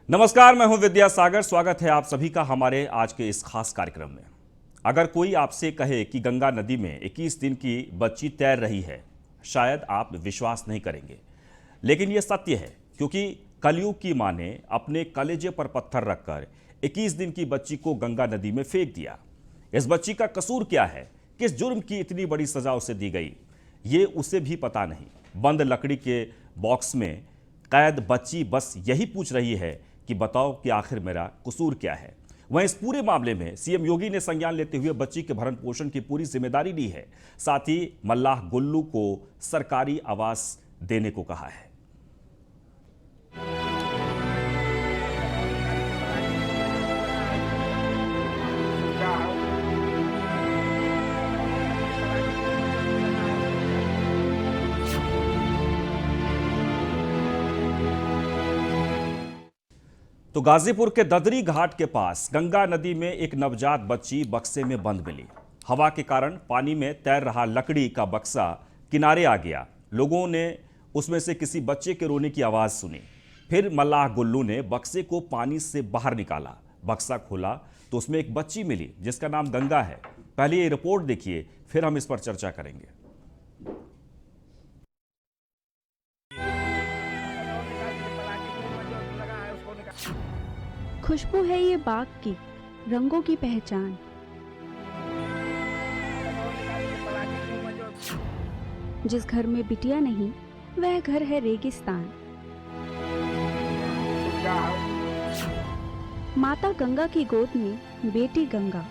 नमस्कार, मैं हूं विद्यासागर। स्वागत है आप सभी का हमारे आज के इस खास कार्यक्रम में। अगर कोई आपसे कहे कि गंगा नदी में 21 दिन की बच्ची तैर रही है, शायद आप विश्वास नहीं करेंगे, लेकिन यह सत्य है, क्योंकि कलयुग की मां ने अपने कलेजे पर पत्थर रखकर 21 दिन की बच्ची को गंगा नदी में फेंक दिया। इस बच्ची का कसूर क्या है, किस जुर्म की इतनी बड़ी सजा उसे दी गई, ये उसे भी पता नहीं। बंद लकड़ी के बॉक्स में कैद बच्ची बस यही पूछ रही है कि बताओ कि आखिर मेरा कसूर क्या है। वहीं इस पूरे मामले में सीएम योगी ने संज्ञान लेते हुए बच्ची के भरण पोषण की पूरी जिम्मेदारी ली है। साथ ही मल्लाह गुल्लू को सरकारी आवास देने को कहा है। तो गाजीपुर के ददरी घाट के पास गंगा नदी में एक नवजात बच्ची बक्से में बंद मिली। हवा के कारण पानी में तैर रहा लकड़ी का बक्सा किनारे आ गया। लोगों ने उसमें से किसी बच्चे के रोने की आवाज सुनी। फिर मल्लाह गुल्लू ने बक्से को पानी से बाहर निकाला। बक्सा खोला तो उसमें एक बच्ची मिली जिसका नाम गंगा है। पहले ये रिपोर्ट देखिए, फिर हम इस पर चर्चा करेंगे। खुशबू है ये बाग की, रंगों की पहचान। जिस घर में बिटिया नहीं, वह घर है रेगिस्तान। माता गंगा की गोद में बेटी गंगा।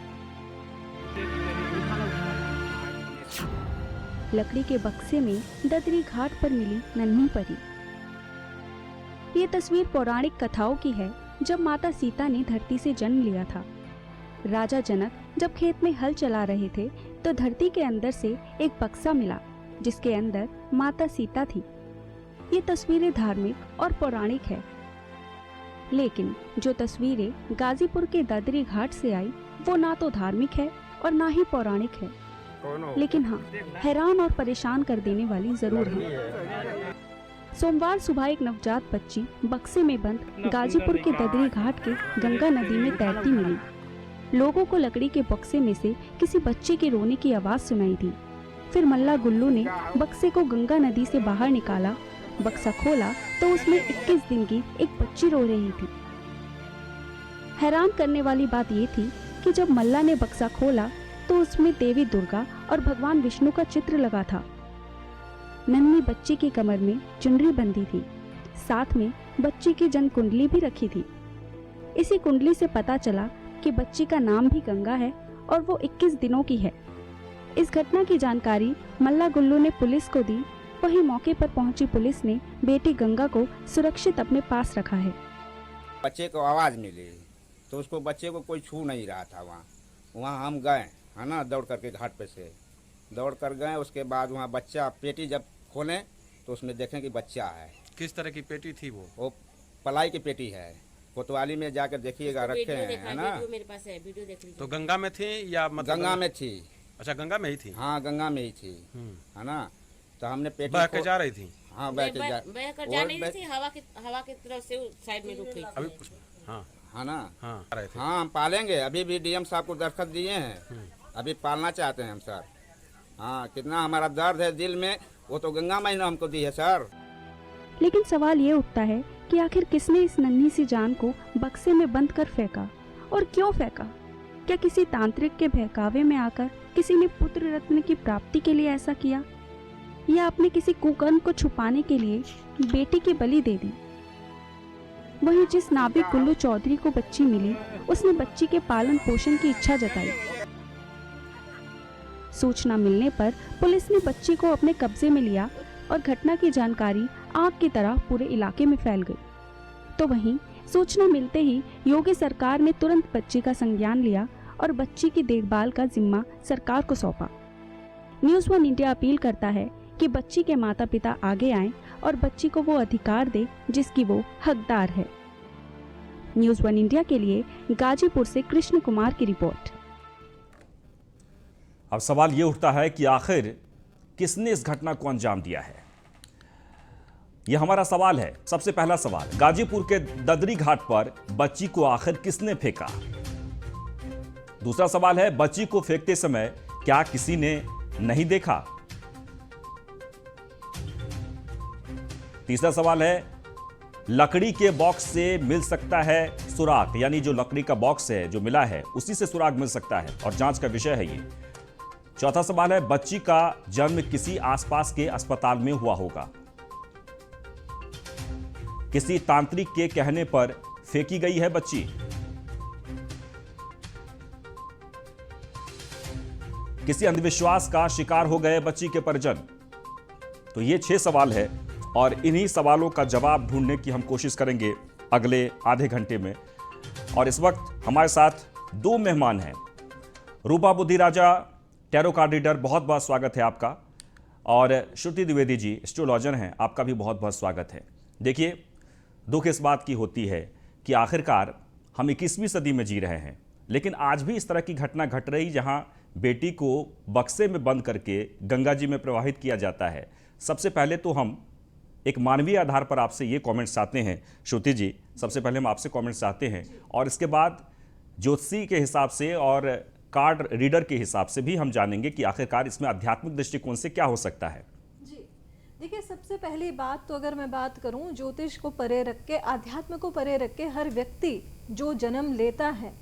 लकड़ी के बक्से में ददरी घाट पर मिली नन्ही परी। ये तस्वीर पौराणिक कथाओं की है। जब माता सीता ने धरती से जन्म लिया था, राजा जनक जब खेत में हल चला रहे थे तो धरती के अंदर से एक बक्सा मिला जिसके अंदर माता सीता थी। ये तस्वीरें धार्मिक और पौराणिक है, लेकिन जो तस्वीरें गाजीपुर के ददरी घाट से आई वो ना तो धार्मिक है और ना ही पौराणिक है, लेकिन हाँ, हैरान और परेशान कर देने वाली जरूर है। सोमवार सुबह एक नवजात बच्ची बक्से में बंद गाजीपुर के ददरी घाट के गंगा नदी में तैरती मिली। लोगों को लकड़ी के बक्से में से किसी बच्चे के रोने की आवाज सुनाई दी। फिर मल्ला गुल्लू ने बक्से को गंगा नदी से बाहर निकाला। बक्सा खोला तो उसमें 21 दिन की एक बच्ची रो रही थी। हैरान करने वाली बात ये थी कि जब मल्ला ने बक्सा खोला तो उसमें देवी दुर्गा और भगवान विष्णु का चित्र लगा था। नन्ही बच्ची की कमर में चुनरी बंधी थी, साथ में बच्ची की जन्म कुंडली भी रखी थी। इसी कुंडली से पता चला कि बच्ची का नाम भी गंगा है और वो 21 दिनों की है। इस घटना की जानकारी मल्ला गुल्लू ने पुलिस को दी। वहीं मौके पर पहुंची पुलिस ने बेटी गंगा को सुरक्षित अपने पास रखा है। बच्चे को आवाज मिली तो उसको बच्चे को कोई छू नहीं रहा था। वहाँ हम गए, है ना, दौड़ करके घाट पे से दौड़ कर गए। उसके बाद वहाँ बच्चा पेटी जब खोले तो उसमें देखें कि बच्चा है। किस तरह की पेटी थी वो पलाई की पेटी है। कोतवाली में जाकर देखिएगा, रखे हैं, है ना। मेरे पास है, वीडियो देख लीजिए। तो गंगा में थी या मतलब गंगा में थी। अच्छा, गंगा में ही थी। हाँ, गंगा में ही थी, है ना। तो हमने पेटी बह के जा रही थी। हाँ, बह कर जा नहीं थी, हवा की तरफ से साइड में रुक गई थी। अभी हाँ, है ना। हाँ, आ रहे थे। हाँ, हम पालेंगे। अभी भी डीएम साहब को दरख्त दिए हैं, अभी पालना चाहते हैं हम सर। हाँ, कितना हमारा दर्द है दिल में, वो तो गंगा माई ने हमको दी है सर। लेकिन सवाल ये उठता है कि आखिर किसने इस नन्ही सी जान को बक्से में बंद कर फेंका और क्यों फेंका? क्या किसी तांत्रिक के बहकावे में आकर किसी ने पुत्र रत्न की प्राप्ति के लिए ऐसा किया, या अपने किसी कुकर्म को छुपाने के लिए बेटी की बलि दे दी? वहीं जिस नाबिक गुल्लू चौधरी को बच्ची मिली, उसने बच्ची के पालन पोषण की इच्छा जताई। सूचना मिलने पर पुलिस ने बच्ची को अपने कब्जे में लिया और घटना की जानकारी आग की तरह पूरे इलाके में फैल गई। तो वहीं सूचना मिलते ही योगी सरकार ने तुरंत बच्ची का संज्ञान लिया और बच्ची की देखभाल का जिम्मा सरकार को सौंपा। न्यूज़ वन इंडिया अपील करता है कि बच्ची के माता पिता आगे आएं और बच्ची को वो अधिकार दे जिसकी वो हकदार है। न्यूज़ वन इंडिया के लिए गाजीपुर से कृष्ण कुमार की रिपोर्ट। अब सवाल ये उठता है कि आखिर किसने इस घटना को अंजाम दिया है। यह हमारा सवाल है। सबसे पहला सवाल, गाजीपुर के ददरी घाट पर बच्ची को आखिर किसने फेंका? दूसरा सवाल है, बच्ची को फेंकते समय क्या किसी ने नहीं देखा? तीसरा सवाल है, लकड़ी के बॉक्स से मिल सकता है सुराग, यानी जो लकड़ी का बॉक्स है जो मिला है उसी से सुराग मिल सकता है और जांच का विषय है ये। चौथा सवाल है, बच्ची का जन्म किसी आसपास के अस्पताल में हुआ होगा, किसी तांत्रिक के कहने पर फेंकी गई है बच्ची, किसी अंधविश्वास का शिकार हो गए बच्ची के परिजन। तो ये 6 सवाल है और इन्हीं सवालों का जवाब ढूंढने की हम कोशिश करेंगे अगले आधे घंटे में। और इस वक्त हमारे साथ 2 मेहमान हैं। रूपा बुद्धि राजा टैरो कार्ड रीडर, बहुत बहुत स्वागत है आपका। और श्रुति द्विवेदी जी एस्ट्रोलॉजर हैं, आपका भी बहुत बहुत स्वागत है। देखिए, दुख इस बात की होती है कि आखिरकार हम 21वीं सदी में जी रहे हैं, लेकिन आज भी इस तरह की घटना घट रही जहां बेटी को बक्से में बंद करके गंगा जी में प्रवाहित किया जाता है। सबसे पहले तो हम एक मानवीय आधार पर आपसे ये कमेंट्स चाहते हैं, श्रुति जी, सबसे पहले हम आपसे कमेंट्स चाहते हैं और इसके बाद ज्योतिषी के हिसाब से और कार्ड रीडर के हिसाब से भी हम जानेंगे कि आखिरकार इसमें आध्यात्मिक दृष्टिकोण से क्या हो सकता है। जी देखिए, सबसे पहली बात तो अगर मैं बात करूं, ज्योतिष को परे रख के, आध्यात्म को परे रख के, हर व्यक्ति जो जन्म लेता है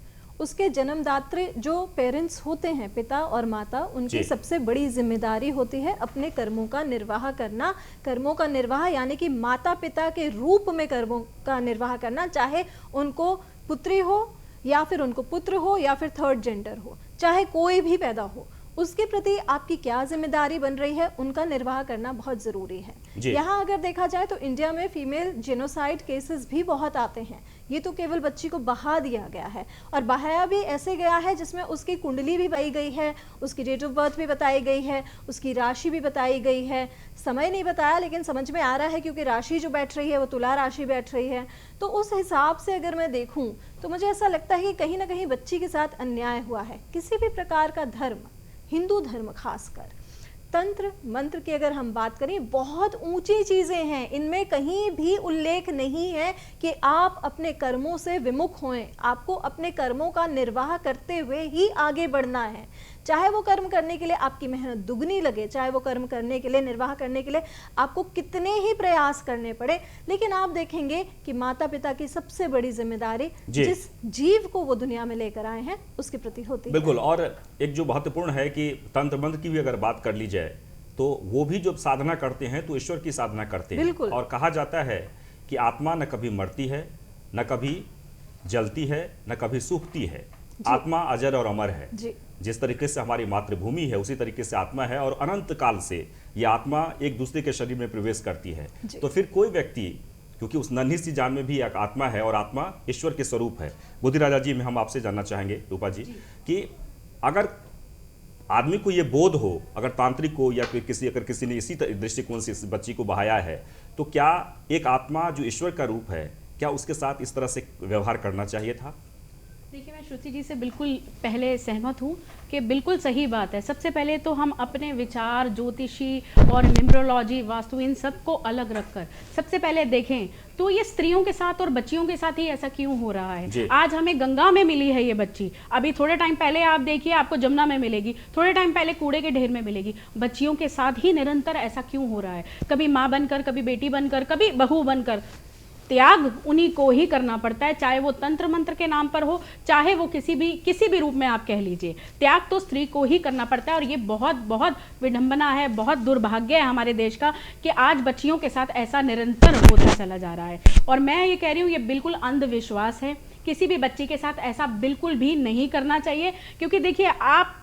उसके जन्मदात्री जो पेरेंट्स होते हैं, पिता और माता, उनकी सबसे बड़ी जिम्मेदारी होती है अपने कर्मों का निर्वाह करना। कर्मों का निर्वाह यानी कि माता पिता के रूप में कर्मों का निर्वाह करना, चाहे उनको पुत्री हो या फिर उनको पुत्र हो या फिर थर्ड जेंडर हो, चाहे कोई भी पैदा हो, उसके प्रति आपकी क्या जिम्मेदारी बन रही है, उनका निर्वाह करना बहुत ज़रूरी है। यहाँ अगर देखा जाए तो इंडिया में फीमेल जेनोसाइड केसेस भी बहुत आते हैं। ये तो केवल बच्ची को बहा दिया गया है और बहाया भी ऐसे गया है जिसमें उसकी कुंडली भी बताई गई है, उसकी डेट ऑफ बर्थ भी बताई गई है, उसकी राशि भी बताई गई है। समय नहीं बताया लेकिन समझ में आ रहा है क्योंकि राशि जो बैठ रही है वो तुला राशि बैठ रही है। तो उस हिसाब से अगर मैं देखूँ तो मुझे ऐसा लगता है कि कहीं ना कहीं बच्ची के साथ अन्याय हुआ है। किसी भी प्रकार का धर्म, हिंदू धर्म खासकर, तंत्र मंत्र की अगर हम बात करें, बहुत ऊंची चीजें हैं, इनमें कहीं भी उल्लेख नहीं है कि आप अपने कर्मों से विमुख होएं। आपको अपने कर्मों का निर्वाह करते हुए ही आगे बढ़ना है। चाहे वो कर्म करने के लिए आपकी मेहनत दुगनी लगे, चाहे वो कर्म करने के लिए, निर्वाह करने के लिए आपको कितने ही प्रयास करने पड़े, लेकिन आप देखेंगे कि माता पिता की सबसे बड़ी जिम्मेदारी जिस जीव को वो दुनिया में लेकर आए हैं उसके प्रति होती है। बिल्कुल। और एक जो महत्वपूर्ण है कि तंत्र मंत्र की भी अगर बात कर ली जाए तो वो भी जो साधना करते हैं तो ईश्वर की साधना करते हैं। और कहा जाता है कि आत्मा न कभी मरती है, न कभी जलती है, न कभी सूखती है। आत्मा अजर और अमर है। जिस तरीके से हमारी मातृभूमि है उसी तरीके से आत्मा है और अनंत काल से ये आत्मा एक दूसरे के शरीर में प्रवेश करती है। तो फिर कोई व्यक्ति, क्योंकि उस नन्ही सी जान में भी एक आत्मा है और आत्मा ईश्वर के स्वरूप है। बुद्धि राजा जी, में हम आपसे जानना चाहेंगे, रूपा जी, कि अगर आदमी को ये बोध हो, अगर तांत्रिक को या फिर किसी ने इसी दृष्टिकोण से इस बच्ची को बहाया है, तो क्या एक आत्मा जो ईश्वर का रूप है, क्या उसके साथ इस तरह से व्यवहार करना चाहिए था? देखिए, मैं श्रुति जी से बिल्कुल पहले सहमत हूँ कि बिल्कुल सही बात है। सबसे पहले तो हम अपने विचार, ज्योतिषी और न्यूमरोलॉजी, वास्तु, इन सब को अलग रखकर सबसे पहले देखें तो ये स्त्रियों के साथ और बच्चियों के साथ ही ऐसा क्यों हो रहा है। आज हमें गंगा में मिली है ये बच्ची, अभी थोड़े टाइम पहले आप देखिए आपको जमुना में मिलेगी, थोड़े टाइम पहले कूड़े के ढेर में मिलेगी। बच्चियों के साथ ही निरंतर ऐसा क्यों हो रहा है? कभी माँ बनकर, कभी बेटी बनकर, कभी बहू बनकर। त्याग उन्हीं को ही करना पड़ता है, चाहे वो तंत्र मंत्र के नाम पर हो, चाहे वो किसी भी रूप में आप कह लीजिए। त्याग तो स्त्री को ही करना पड़ता है और ये बहुत बहुत विडंबना है, बहुत दुर्भाग्य है हमारे देश का कि आज बच्चियों के साथ ऐसा निरंतर होता चला जा रहा है। और मैं ये कह रही हूँ, ये बिल्कुल अंधविश्वास है। किसी भी बच्ची के साथ ऐसा बिल्कुल भी नहीं करना चाहिए, क्योंकि देखिए आप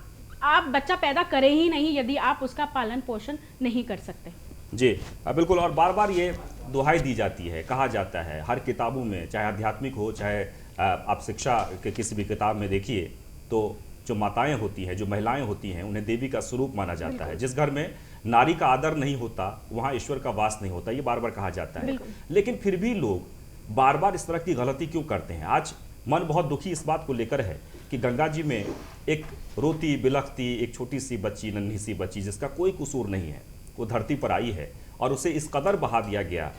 बच्चा पैदा करें ही नहीं यदि आप उसका पालन पोषण नहीं कर सकते। जी बिल्कुल। और बार बार ये दुहाई दी जाती है, कहा जाता है हर किताबों में, चाहे आध्यात्मिक हो, चाहे आप शिक्षा के किसी भी किताब में देखिए, तो जो माताएं होती हैं, जो महिलाएं होती हैं, उन्हें देवी का स्वरूप माना जाता है। जिस घर में नारी का आदर नहीं होता वहाँ ईश्वर का वास नहीं होता, ये बार बार कहा जाता है। लेकिन फिर भी लोग बार बार इस तरह की गलती क्यों करते हैं? आज मन बहुत दुखी इस बात को लेकर है कि गंगा जी में एक रोती बिलखती एक छोटी सी बच्ची, नन्ही सी बच्ची, जिसका कोई कसूर नहीं है, वो धरती पर आई है और उसे इस कदर बहा दिया गया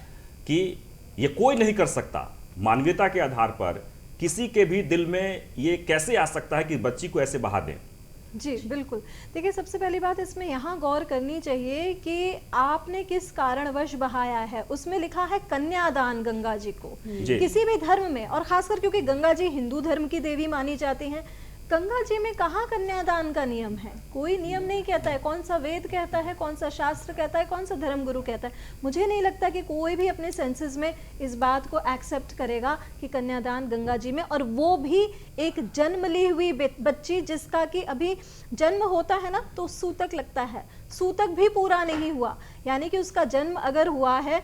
कि ये कोई नहीं कर सकता, मानवीयता के आधार पर किसी के भी दिल में ये कैसे आ सकता है कि बच्ची को ऐसे बहा दें? जी बिल्कुल। देखिए सबसे पहली बात इसमें यहाँ गौर करनी चाहिए कि आपने किस कारणवश बहाया है। उसमें लिखा है कन्यादान गंगा जी को। किसी भी धर्म में, और खासकर क्योंकि गंगा जी हिंदू धर्म की देवी मानी जाती हैं, गंगा जी में कहाँ कन्यादान का नियम है? कोई नियम नहीं कहता है। कौन सा वेद कहता है, कौन सा शास्त्र कहता है, कौन सा धर्मगुरु कहता है? मुझे नहीं लगता कि कोई भी अपने सेंसेस में इस बात को एक्सेप्ट करेगा कि कन्यादान गंगा जी में, और वो भी एक जन्म ली हुई बच्ची जिसका कि अभी जन्म होता है ना तो सूतक लगता है, सूतक भी पूरा नहीं हुआ, यानी कि उसका जन्म अगर हुआ है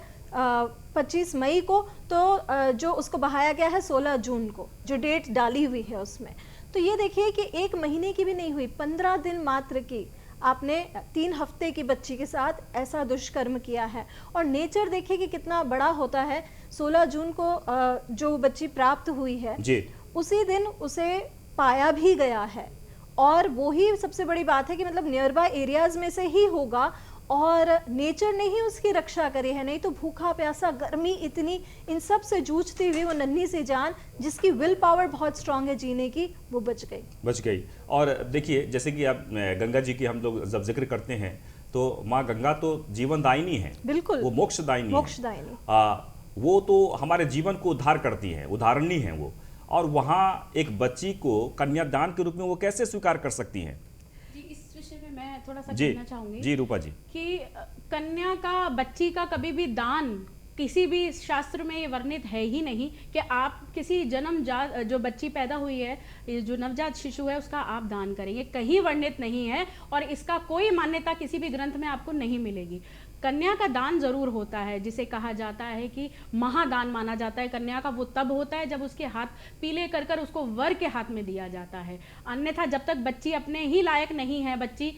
25 मई को, तो जो उसको बहाया गया है 16 जून को, जो डेट डाली हुई है उसमें। तो ये देखिए कि 1 महीने की भी नहीं हुई, 15 दिन मात्र की आपने 3 हफ्ते की बच्ची के साथ ऐसा दुष्कर्म किया है। और नेचर देखिए कि कितना बड़ा होता है। 16 जून को जो बच्ची प्राप्त हुई है जी, उसी दिन उसे पाया भी गया है, और वही सबसे बड़ी बात है कि मतलब नियर बाय एरियाज में से ही होगा, और नेचर ने ही उसकी रक्षा करी है। नहीं तो भूखा प्यासा, गर्मी इतनी, इन सब से जूझती हुई वो नन्ही सी जान जिसकी विल पावर बहुत स्ट्रांग है जीने की, वो बच गई। और देखिए जैसे कि आप गंगा जी की हम लोग जब जिक्र करते हैं तो माँ गंगा तो जीवनदायिनी है, बिल्कुल, वो मोक्षदायिनी मोक्षदायिनी। वो तो हमारे जीवन को उद्धार करती हैं, उदाहरणी हैं वो। और वहाँ एक बच्ची को कन्यादान के रूप में वो कैसे स्वीकार कर सकती हैं? जी, इस विषय में मैं थोड़ा सा जी कहना चाहूंगी। जी रूपा जी, कि कन्या का, बच्ची का कभी भी दान किसी भी शास्त्र में ये वर्णित है ही नहीं कि आप किसी जो बच्ची पैदा हुई है, ये जो नवजात शिशु है, उसका आप दान करेंगे, कहीं वर्णित नहीं है, और इसका कोई मान्यता किसी भी ग्रंथ में आपको नहीं मिलेगी। कन्या का दान जरूर होता है, जिसे कहा जाता है कि महादान माना जाता है। कन्या का वो तब होता है जब उसके हाथ पीले कर कर उसको वर के हाथ में दिया जाता है। अन्यथा जब तक बच्ची अपने ही लायक नहीं है, बच्ची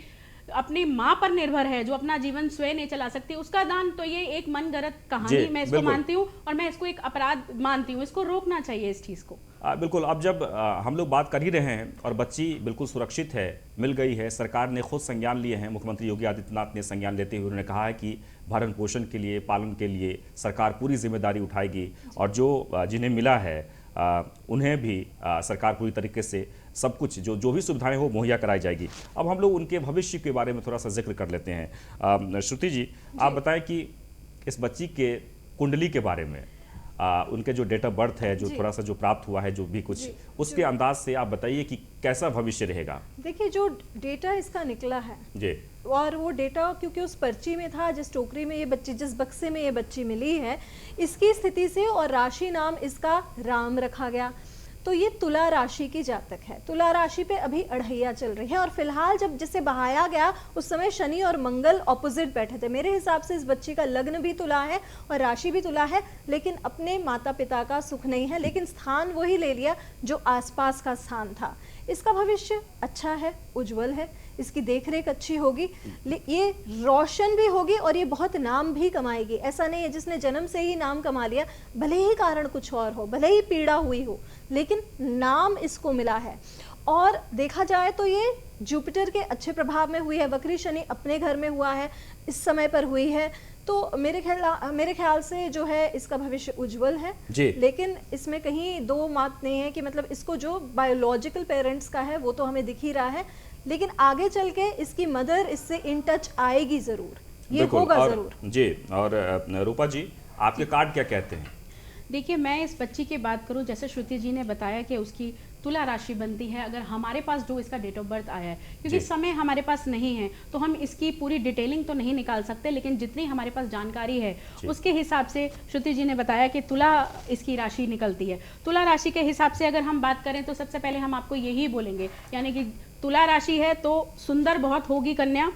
अपनी माँ पर निर्भर है, जो अपना जीवन स्वयं नहीं चला सकती, उसका दान तो ये एक मनगढ़ंत कहानी मैं इसको मानती हूँ, और मैं इसको एक अपराध मानती हूँ। इसको रोकना चाहिए इस चीज़ को। बिल्कुल। अब जब हम लोग बात कर ही रहे हैं और बच्ची बिल्कुल सुरक्षित है, मिल गई है, सरकार ने खुद संज्ञान लिए हैं, मुख्यमंत्री योगी आदित्यनाथ ने संज्ञान लेते हुए उन्होंने कहा है कि भरण पोषण के लिए, पालन के लिए सरकार पूरी जिम्मेदारी उठाएगी, और जो जिन्हें मिला है उन्हें भी सरकार पूरी तरीके से सब कुछ जो भी सुविधाएं हो मुहैया कराई जाएगी। अब हम लोग उनके भविष्य के बारे में थोड़ा सा जिक्र कर लेते हैं। श्रुति जी, आप बताएं कि इस बच्ची के कुंडली के बारे में, उनके जो डेट ऑफ बर्थ है, जो थोड़ा सा जो प्राप्त हुआ है, जो भी कुछ, उसके अंदाज से आप बताइए कि कैसा भविष्य रहेगा। देखिए जो डेटा इसका निकला है जी, और वो डेटा क्योंकि उस पर्ची में था, जिस टोकरी में ये बच्ची, जिस बक्से में ये बच्ची मिली है, इसकी स्थिति से और राशि नाम इसका राम रखा गया। तो ये तुला राशि की जातक है। तुला राशि पे अभी अढ़ैया चल रही है, और फिलहाल जब जिसे बहाया गया उस समय शनि और मंगल ऑपोजिट बैठे थे। मेरे हिसाब से इस बच्ची का लग्न भी तुला है और राशि भी तुला है, लेकिन अपने माता पिता का सुख नहीं है, लेकिन स्थान वही ले लिया जो आसपास का स्थान था। इसका भविष्य अच्छा है, उज्जवल है, इसकी देखरेख अच्छी होगी, ये रोशन भी होगी और ये बहुत नाम भी कमाएगी। ऐसा नहीं है जिसने जन्म से ही नाम कमा लिया, भले ही कारण कुछ और हो, भले ही पीड़ा हुई हो, लेकिन नाम इसको मिला है। और देखा जाए तो ये जुपिटर के अच्छे प्रभाव में हुई है, वक्री शनि अपने घर में हुआ है, इस समय पर हुई है, तो मेरे ख्याल से जो है इसका भविष्य उज्जवल है। लेकिन इसमें कहीं दो बात नहीं है कि मतलब इसको जो बायोलॉजिकल पेरेंट्स का है वो तो हमें दिख ही रहा है, लेकिन आगे चल के इसकी मदर इससे इन टच आएगी जरूर, ये होगा जरूर। जी, और रूपा जी, आपके कार्ड क्या कहते हैं? देखिए, मैं इस बच्ची की बात करूं, जैसे श्रुति जी ने बताया कि उसकी तुला राशि बनती है। अगर हमारे पास जो इसका डेट ऑफ बर्थ आया है, क्योंकि समय हमारे पास नहीं है तो हम इसकी पूरी डिटेलिंग तो नहीं निकाल सकते, लेकिन जितनी हमारे पास जानकारी है उसके हिसाब से श्रुति जी ने बताया कि तुला इसकी राशि निकलती है। तुला राशि के हिसाब से अगर हम बात करें तो सबसे पहले हम आपको यही बोलेंगे, यानी कि तुला राशि है तो सुंदर बहुत होगी कन्या,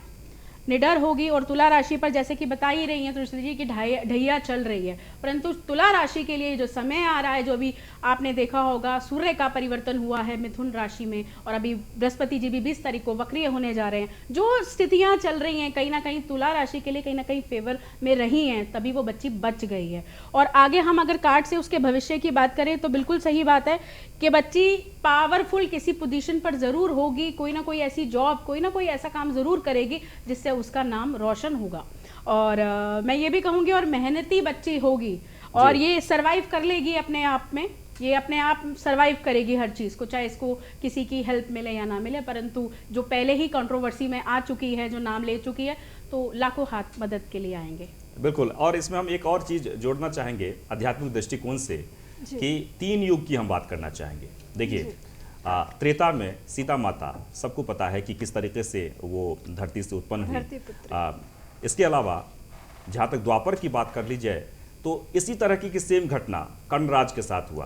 निडर होगी, और तुला राशि पर जैसे कि बता ही रही हैं तुलसी जी की ढैया चल रही है, परंतु तुला राशि के लिए जो समय आ रहा है, जो अभी आपने देखा होगा सूर्य का परिवर्तन हुआ है मिथुन राशि में, और अभी बृहस्पति जी भी 20 तारीख को वक्रीय होने जा रहे हैं, जो स्थितियां चल रही हैं कहीं ना कहीं तुला राशि के लिए कहीं ना कहीं फेवर में रही हैं, तभी वो बच्ची बच गई है। और आगे हम अगर कार्ड से उसके भविष्य की बात करें तो बिल्कुल सही बात है कि बच्ची पावरफुल किसी पोजीशन पर जरूर होगी, कोई ना कोई ऐसी जॉब, कोई ना कोई ऐसा काम जरूर करेगी जिससे उसका नाम रोशन होगा। और मैं ये भी कहूँगी, और मेहनती बच्ची होगी, और ये सरवाइव कर लेगी अपने आप में, ये अपने आप सरवाइव करेगी हर चीज़ को, चाहे इसको किसी की हेल्प मिले या ना मिले। परंतु जो पहले ही कंट्रोवर्सी में आ चुकी है, जो नाम ले चुकी है, तो लाखों हाथ मदद के लिए आएंगे। बिल्कुल। और इसमें हम एक और चीज जोड़ना चाहेंगे आध्यात्मिक दृष्टिकोण से कि 3 युग की हम बात करना चाहेंगे। देखिए, त्रेता में सीता माता सबको पता है कि किस तरीके से वो धरती से उत्पन्न हुई। इसके अलावा जहाँ तक द्वापर की बात कर ली जाए तो इसी तरह की सेम घटना कर्णराज के साथ हुआ।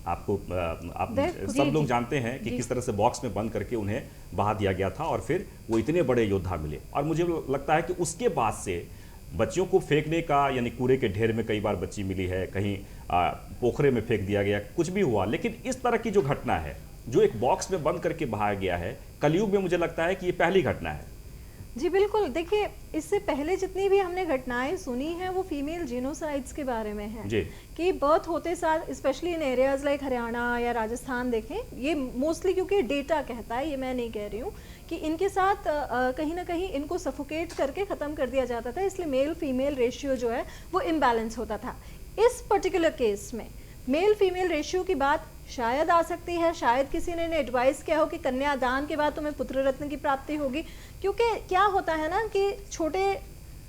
आपको आप सब लोग जानते हैं कि किस तरह से बॉक्स में बंद करके उन्हें बहा दिया गया था और फिर वो इतने बड़े योद्धा मिले। और मुझे लगता है कि उसके बाद से बच्चियों को फेंकने का, यानी कूड़े के ढेर में कई बार बच्ची मिली है, कहीं पोखरे में फेंक दिया गया, कुछ भी हुआ। लेकिन इस तरह की जो घटना है, जो एक बॉक्स में बंद करके बहाया गया है, कलयुग में मुझे लगता है कि ये पहली घटना है। जी बिल्कुल। देखिए, इससे पहले जितनी भी हमने घटनाएं सुनी हैं वो फीमेल जीनोसाइड्स के बारे में हैं कि बर्थ होते साथ, specially in areas like Haryana या राजस्थान, देखें ये मोस्टली, क्योंकि डेटा कहता है, ये मैं नहीं कह रही हूँ, कि इनके साथ कहीं ना कहीं इनको सफोकेट करके ख़त्म कर दिया जाता था, इसलिए मेल फीमेल रेशियो जो है वो इम्बैलेंस होता था। इस पर्टिकुलर केस में मेल फीमेल रेशियो की बात शायद आ सकती है, शायद किसी ने एडवाइस किया हो कि कन्यादान के बाद तुम्हें पुत्र रत्न की प्राप्ति होगी, क्योंकि क्या होता है ना कि छोटे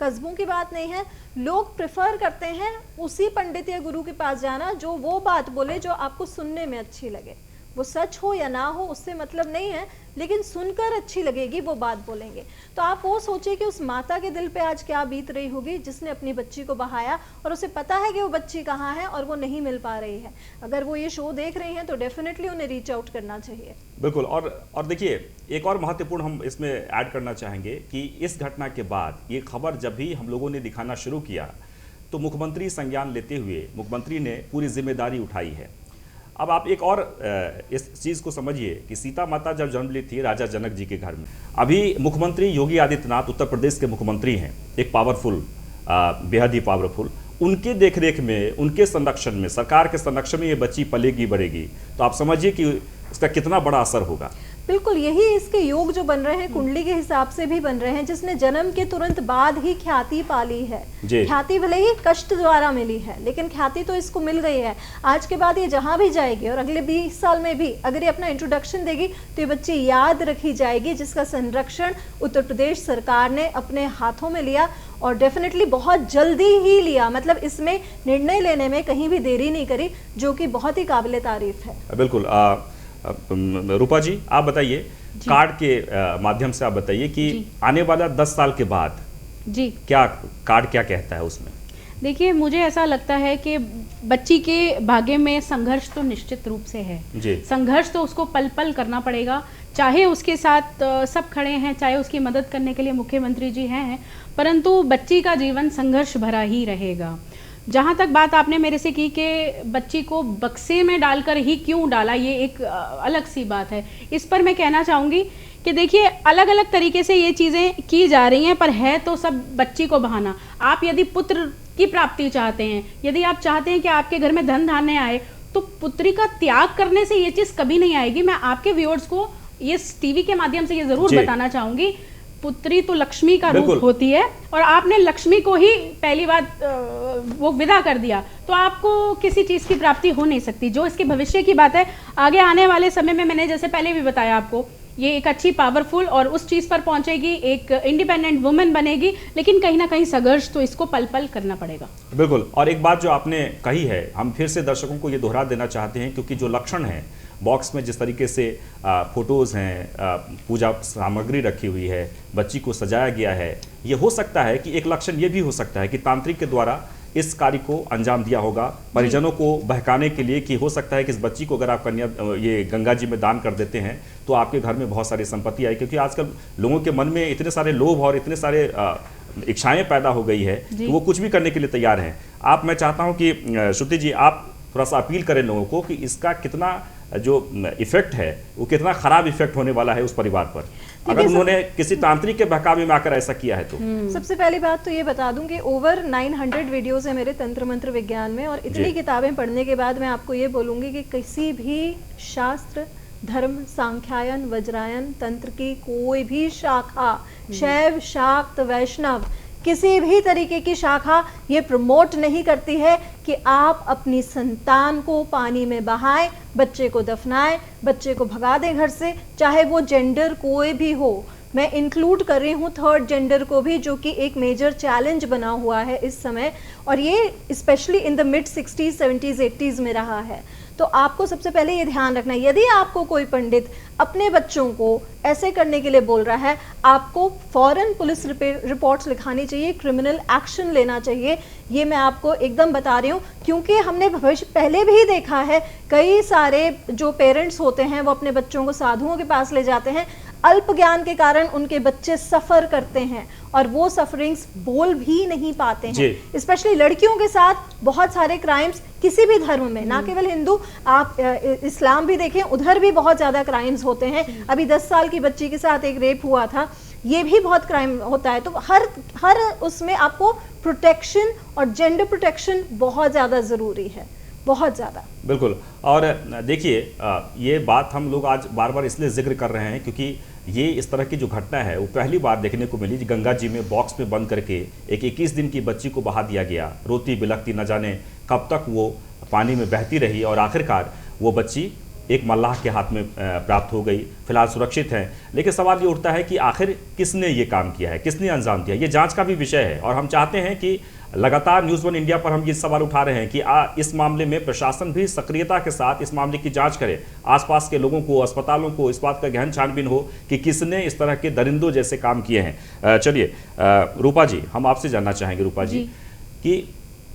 कस्बों की बात नहीं है, लोग प्रेफर करते हैं उसी पंडित या गुरु के पास जाना जो वो बात बोले जो आपको सुनने में अच्छी लगे। वो सच हो या ना हो उससे मतलब नहीं है, लेकिन सुनकर अच्छी लगेगी वो बात बोलेंगे। तो आप वो सोचिए कि उस माता के दिल पे आज क्या बीत रही होगी जिसने अपनी बच्ची को बहाया और उसे पता है कि वो बच्ची कहाँ है और वो नहीं मिल पा रही है। अगर वो ये शो देख रही हैं तो डेफिनेटली उन्हें रीच आउट करना चाहिए। बिल्कुल। और देखिए, एक और महत्वपूर्ण हम इसमें ऐड करना चाहेंगे कि इस घटना के बाद ये खबर जब भी हम लोगों ने दिखाना शुरू किया तो मुख्यमंत्री संज्ञान लेते हुए मुख्यमंत्री ने पूरी जिम्मेदारी उठाई है। अब आप एक और इस चीज़ को समझिए कि सीता माता जब जन्म ली थी राजा जनक जी के घर में, अभी मुख्यमंत्री योगी आदित्यनाथ उत्तर प्रदेश के मुख्यमंत्री हैं, एक पावरफुल, बेहद ही पावरफुल, उनके देखरेख में, उनके संरक्षण में, सरकार के संरक्षण में ये बच्ची पलेगी बढ़ेगी, तो आप समझिए कि इसका कितना बड़ा असर होगा। बिल्कुल, यही इसके योग जो बन रहे हैं कुंडली के हिसाब से भी बन रहे हैं, जिसने जन्म के तुरंत बाद ही ख्याति पाली है। ख्याति भले ही कष्ट द्वारा मिली है, लेकिन ख्याति तो इसको मिल गई है। आज के बाद ये जहां भी जाएगी और अगले 20 साल में भी अगर ये अपना इंट्रोडक्शन देगी तो ये बच्ची याद रखी जाएगी, जिसका संरक्षण उत्तर प्रदेश सरकार ने अपने हाथों में लिया और डेफिनेटली बहुत जल्दी ही लिया। मतलब इसमें निर्णय लेने में कहीं भी देरी नहीं करी, जो कि बहुत ही काबिले तारीफ है। बिल्कुल। रूपा जी, आप बताइए, कार्ड के माध्यम से आप बताइए कि आने वाला 10 साल के बाद जी क्या कार्ड क्या कहता है उसमें? देखिए, मुझे ऐसा लगता है कि बच्ची के भाग्य में संघर्ष तो निश्चित रूप से है जी। संघर्ष तो उसको पल पल करना पड़ेगा, चाहे उसके साथ सब खड़े हैं, चाहे उसकी मदद करने के लिए मुख्यमंत्री जी हैं, परंतु बच्ची का जीवन संघर्ष भरा ही रहेगा। जहाँ तक बात आपने मेरे से की कि बच्ची को बक्से में डालकर ही क्यों डाला, ये एक अलग सी बात है। इस पर मैं कहना चाहूँगी कि देखिए, अलग अलग तरीके से ये चीज़ें की जा रही हैं, पर है तो सब बच्ची को बहाना। आप यदि पुत्र की प्राप्ति चाहते हैं, यदि आप चाहते हैं कि आपके घर में धन धान्य आए, तो पुत्री का त्याग करने से ये चीज़ कभी नहीं आएगी। मैं आपके व्यूअर्स को ये टीवी के माध्यम से ये ज़रूर बताना चाहूँगी, पुत्री तो लक्ष्मी का रूप होती है और आपने लक्ष्मी को ही पहली बार वो विदा कर दिया तो आपको किसी चीज़ की प्राप्ति हो नहीं सकती। जो इसके भविष्य की बात है, आगे आने वाले समय में मैंने जैसे पहले भी बताया आपको, ये एक अच्छी पावरफुल और उस चीज़ पर पहुंचेगी, एक इंडिपेंडेंट वुमेन बनेगी, लेकिन कहीं ना कहीं संघर्ष तो इसको पल पल करना पड़ेगा। बिल्कुल। और एक बात जो आपने कही है, हम फिर से दर्शकों को ये दोहरा देना चाहते हैं, क्योंकि जो लक्षण है बॉक्स में, जिस तरीके से फोटोज़ हैं, पूजा सामग्री रखी हुई है, बच्ची को सजाया गया है, ये हो सकता है कि एक लक्षण ये भी हो सकता है कि तांत्रिक के द्वारा इस कार्य को अंजाम दिया होगा, परिजनों को बहकाने के लिए, कि हो सकता है कि इस बच्ची को अगर आप ये गंगा जी में दान कर देते हैं तो आपके घर में बहुत सारी संपत्ति आई। क्योंकि आजकल लोगों के मन में इतने सारे लोभ और इतने सारे इच्छाएं पैदा हो गई है कि वो कुछ भी करने के लिए तैयार हैं। मैं चाहता हूँ कि श्रुति जी, आप थोड़ा सा अपील करें लोगों को कि इसका कितना जो इफेक्ट है, वो कितना खराब इफेक्ट होने वाला है उस परिवार पर, अगर उन्होंने किसी तांत्रिक के बहकावे में आकर ऐसा किया है तो। सबसे पहली बात तो ये बता दूं कि ओवर 900 वीडियोस है मेरे तंत्र मंत्र विज्ञान में, और इतनी किताबें पढ़ने के बाद मैं आपको ये बोलूंगी कि किसी भी शास्त्र, धर्म, सांख्यायन, वज्रायन, तंत्र की कोई भी शाखा, शैव, शाक्त, वैष्णव, किसी भी तरीके की शाखा ये प्रमोट नहीं करती है कि कि आप अपनी संतान को पानी में बहाएं, बच्चे को दफनाएं, बच्चे को भगा दें घर से, चाहे वो जेंडर कोई भी हो। मैं इंक्लूड कर रही हूँ थर्ड जेंडर को भी, जो कि एक मेजर चैलेंज बना हुआ है इस समय, और ये specially in the mid 60s 70s 80s में रहा है। तो आपको सबसे पहले ये ध्यान रखना है, यदि आपको कोई पंडित अपने बच्चों को ऐसे करने के लिए बोल रहा है, आपको फौरन पुलिस रिपोर्ट्स लिखानी चाहिए, क्रिमिनल एक्शन लेना चाहिए। ये मैं आपको एकदम बता रही हूँ, क्योंकि हमने भविष्य पहले भी देखा है, कई सारे जो पेरेंट्स होते हैं वो अपने बच्चों को साधुओं के पास ले जाते हैं, अल्प ज्ञान के कारण उनके बच्चे सफ़र करते हैं और वो सफरिंग्स बोल भी नहीं पाते हैं। स्पेशली लड़कियों के साथ बहुत सारे क्राइम्स किसी भी धर्म में, ना केवल हिंदू, आप इस्लाम भी देखें, उधर भी बहुत ज़्यादा क्राइम्स होते हैं। अभी 10 साल की बच्ची के साथ एक रेप हुआ था, ये भी बहुत क्राइम होता है। तो हर उसमें आपको प्रोटेक्शन और जेंडर प्रोटेक्शन बहुत ज़्यादा ज़रूरी है, बहुत ज़्यादा। बिल्कुल। और देखिए, ये बात हम लोग आज बार बार इसलिए जिक्र कर रहे हैं क्योंकि ये इस तरह की जो घटना है वो पहली बार देखने को मिली। गंगा जी में बॉक्स में बंद करके एक 21 दिन की बच्ची को बहा दिया गया, रोती बिलखती, न जाने कब तक वो पानी में बहती रही और आखिरकार वो बच्ची एक मल्लाह के हाथ में प्राप्त हो गई। फिलहाल सुरक्षित है, लेकिन सवाल ये उठता है कि आखिर किसने ये काम किया है, किसने अंजाम दिया। ये जांच का भी विषय है और हम चाहते हैं कि लगातार न्यूज़ 1 इंडिया पर हम ये सवाल उठा रहे हैं कि इस मामले में प्रशासन भी सक्रियता के साथ इस मामले की जांच करे, आसपास के लोगों को, अस्पतालों को इस बात का गहन छानबीन हो कि किसने इस तरह के दरिंदों जैसे काम किए हैं। चलिए रूपा जी, हम आपसे जानना चाहेंगे रूपा जी कि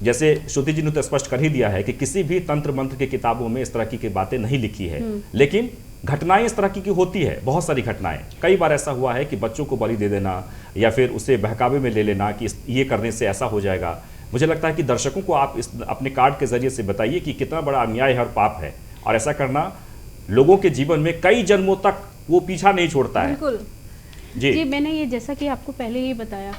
जैसे श्रुति जी ने तो स्पष्ट कर ही दिया है कि किसी भी तंत्र मंत्र की किताबों में इस तरह की बातें नहीं लिखी है, लेकिन घटनाएं इस तरह की होती है, बहुत सारी घटनाएं। कई बार ऐसा हुआ है कि बच्चों को बलि दे देना या फिर उसे बहकावे में ले लेना कि ये करने से ऐसा हो जाएगा। मुझे लगता है कि दर्शकों को आप इस अपने कार्ड के जरिए से बताइए कि कितना बड़ा अन्याय और पाप है, और ऐसा करना लोगों के जीवन में कई जन्मों तक वो पीछा नहीं छोड़ता है। बिल्कुल जी, मैंने ये जैसा कि आपको पहले ही बताया,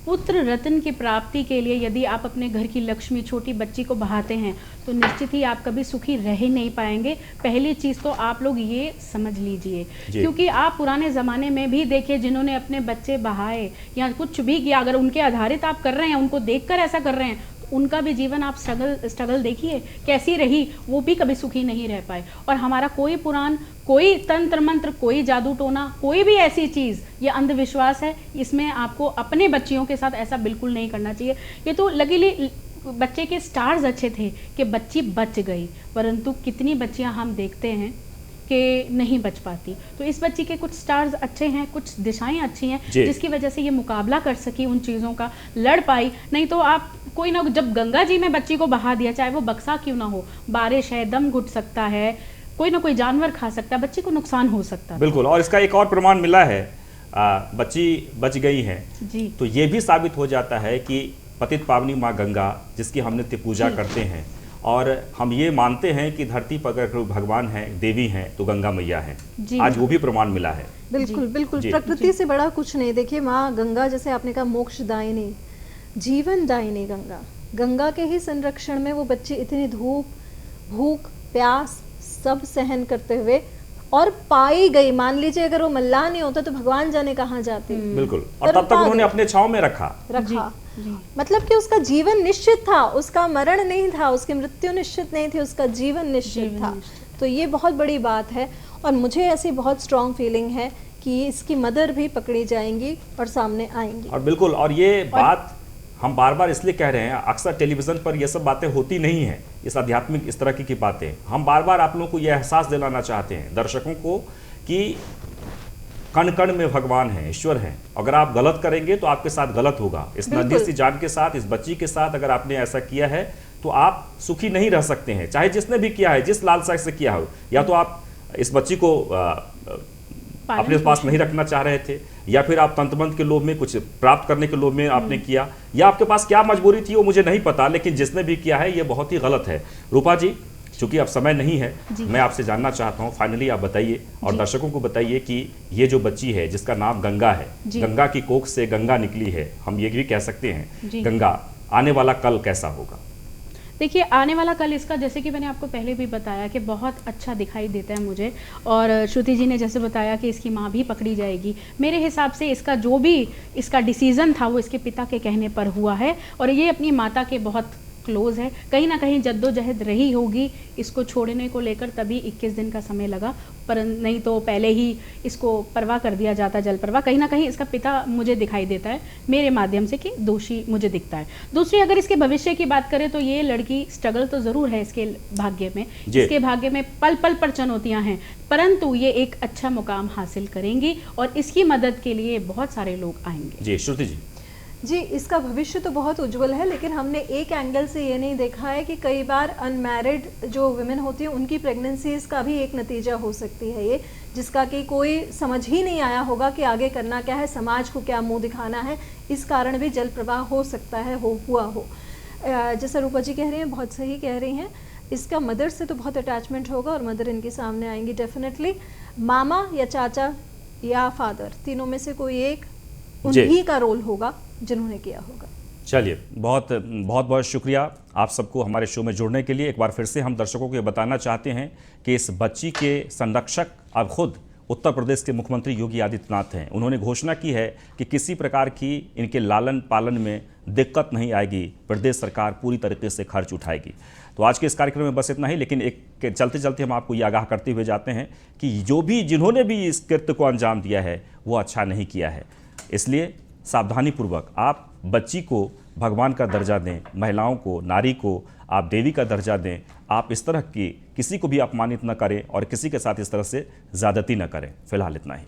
पुत्र रत्न की प्राप्ति के लिए यदि आप अपने घर की लक्ष्मी छोटी बच्ची को बहाते हैं तो निश्चित ही आप कभी सुखी रह ही नहीं पाएंगे। पहली चीज़ तो आप लोग ये समझ लीजिए, क्योंकि आप पुराने ज़माने में भी देखिए जिन्होंने अपने बच्चे बहाए या कुछ भी किया, अगर उनके आधारित आप कर रहे हैं, उनको देखकर ऐसा कर रहे हैं, उनका भी जीवन आप स्ट्रगल देखिए कैसी रही, वो भी कभी सुखी नहीं रह पाए। और हमारा कोई पुराण, कोई तंत्र मंत्र, कोई जादू टोना, कोई भी ऐसी चीज़, ये अंधविश्वास है, इसमें आपको अपने बच्चियों के साथ ऐसा बिल्कुल नहीं करना चाहिए। ये तो लकीली बच्चे के स्टार्स अच्छे थे कि बच्ची बच गई, परंतु कितनी बच्चियां हम देखते हैं कि नहीं बच पाती। तो इस बच्ची के कुछ स्टार्स अच्छे हैं, कुछ दिशाएं अच्छी हैं जिसकी वजह से ये मुकाबला कर सकी उन चीज़ों का, लड़ पाई। नहीं तो आप कोई ना, जब गंगा जी में बच्ची को बहा दिया, चाहे वो बक्सा क्यों ना हो, बारिश है, दम घुट सकता है, कोई ना कोई जानवर खा सकता है, बच्ची को नुकसान हो सकता है। बिल्कुल। और इसका एक और प्रमाण मिला है, बच्ची बच गई है जी, तो ये भी साबित हो जाता है कि पतित पावनी माँ गंगा, जिसकी हम नित्य पूजा करते हैं, और हम ये मानते हैं कि धरती पर अगर भगवान है, देवी हैं, तो गंगा मैया है। आज वो भी प्रमाण मिला है। बिल्कुल बिल्कुल, प्रकृति से बड़ा कुछ नहीं। देखिए माँ गंगा, जैसे आपने कहा, मोक्षदायिनी, जीवन दायिनी गंगा, गंगा के ही संरक्षण में वो बच्चे इतनी धूप, भूख, प्यास सब सहन करते हुए और पाई गई। मान लीजिए अगर वो मल्लाह नहीं होता तो भगवान जाने कहाँ जाते। बिल्कुल। और तब तक उन्होंने अपने छांव में रखा। मतलब कि उसका जीवन निश्चित था, उसका मरण नहीं था, उसकी मृत्यु निश्चित नहीं थी, उसका जीवन निश्चित था। तो ये बहुत बड़ी बात है और मुझे ऐसी बहुत स्ट्रॉन्ग फीलिंग है कि इसकी मदर भी पकड़ी जाएंगी और सामने आएंगी। और बिल्कुल, और ये बात हम बार बार इसलिए कह रहे हैं, अक्सर टेलीविज़न पर ये सब बातें होती नहीं हैं, इस आध्यात्मिक इस तरह की बातें। हम बार बार आप लोगों को यह एहसास दिलाना चाहते हैं, दर्शकों को, कि कण कण में भगवान है, ईश्वर है। अगर आप गलत करेंगे तो आपके साथ गलत होगा। इस नन्ही सी जान के साथ, इस बच्ची के साथ अगर आपने ऐसा किया है तो आप सुखी नहीं रह सकते हैं, चाहे जिसने भी किया है, जिस लालसा से किया हो। या तो आप इस बच्ची को अपने पास नहीं रखना चाह रहे थे, या फिर आप तंत्रमंत्र के लोभ में, कुछ प्राप्त करने के लोभ में आपने किया, या आपके पास क्या मजबूरी थी वो मुझे नहीं पता, लेकिन जिसने भी किया है ये बहुत ही गलत है। रूपा जी, चूंकि अब समय नहीं है, मैं आपसे जानना चाहता हूँ, फाइनली आप बताइए और दर्शकों को बताइए कि ये जो बच्ची है जिसका नाम गंगा है, गंगा की कोख से गंगा निकली है, हम ये भी कह सकते हैं, गंगा, आने वाला कल कैसा होगा? देखिए, आने वाला कल इसका, जैसे कि मैंने आपको पहले भी बताया कि बहुत अच्छा दिखाई देता है मुझे, और श्रुति जी ने जैसे बताया कि इसकी माँ भी पकड़ी जाएगी। मेरे हिसाब से इसका जो भी इसका डिसीज़न था वो इसके पिता के कहने पर हुआ है, और ये अपनी माता के बहुत क्लोज है। कहीं ना कहीं जद्दोजहद रही होगी इसको छोड़ने को लेकर, तभी 21 दिन का समय लगा, पर नहीं तो पहले ही इसको परवाह कर दिया जाता, जल परवाह। कहीं ना कहीं इसका पिता मुझे दिखाई देता है मेरे माध्यम से कि दोषी मुझे दिखता है। दूसरी अगर इसके भविष्य की बात करें तो ये लड़की स्ट्रगल तो ज़रूर है इसके भाग्य में, इसके भाग्य में पल पल पर चुनौतियाँ हैं, परंतु ये एक अच्छा मुकाम हासिल करेंगी और इसकी मदद के लिए बहुत सारे लोग आएंगे। जी श्रुति जी। जी, इसका भविष्य तो बहुत उज्जवल है, लेकिन हमने एक एंगल से ये नहीं देखा है कि कई बार अनमैरिड जो वुमेन होती हैं उनकी प्रेगनेंसीज का भी एक नतीजा हो सकती है ये, जिसका कि कोई समझ ही नहीं आया होगा कि आगे करना क्या है, समाज को क्या मुंह दिखाना है, इस कारण भी जल प्रवाह हो सकता है, हुआ हो। जैसा रूपा जी कह रही हैं, बहुत सही कह रही हैं, इसका मदर से तो बहुत अटैचमेंट होगा और मदर इनके सामने आएंगी डेफिनेटली। मामा या चाचा या फादर, तीनों में से कोई एक, उन्हीं का रोल होगा जिन्होंने किया होगा। चलिए, बहुत बहुत शुक्रिया आप सबको हमारे शो में जुड़ने के लिए। एक बार फिर से हम दर्शकों को ये बताना चाहते हैं कि इस बच्ची के संरक्षक अब खुद उत्तर प्रदेश के मुख्यमंत्री योगी आदित्यनाथ हैं। उन्होंने घोषणा की है कि किसी प्रकार की इनके लालन पालन में दिक्कत नहीं आएगी, प्रदेश सरकार पूरी तरीके से खर्च उठाएगी। तो आज के इस कार्यक्रम में बस इतना ही, लेकिन एक चलते चलते हम आपको ये आगाह करते हुए जाते हैं कि जिन्होंने भी इस कृत्य को अंजाम दिया है वो अच्छा नहीं किया है। इसलिए सावधानीपूर्वक आप बच्ची को भगवान का दर्जा दें, महिलाओं को, नारी को आप देवी का दर्जा दें। आप इस तरह की किसी को भी अपमानित न करें और किसी के साथ इस तरह से ज़्यादती न करें। फिलहाल इतना ही।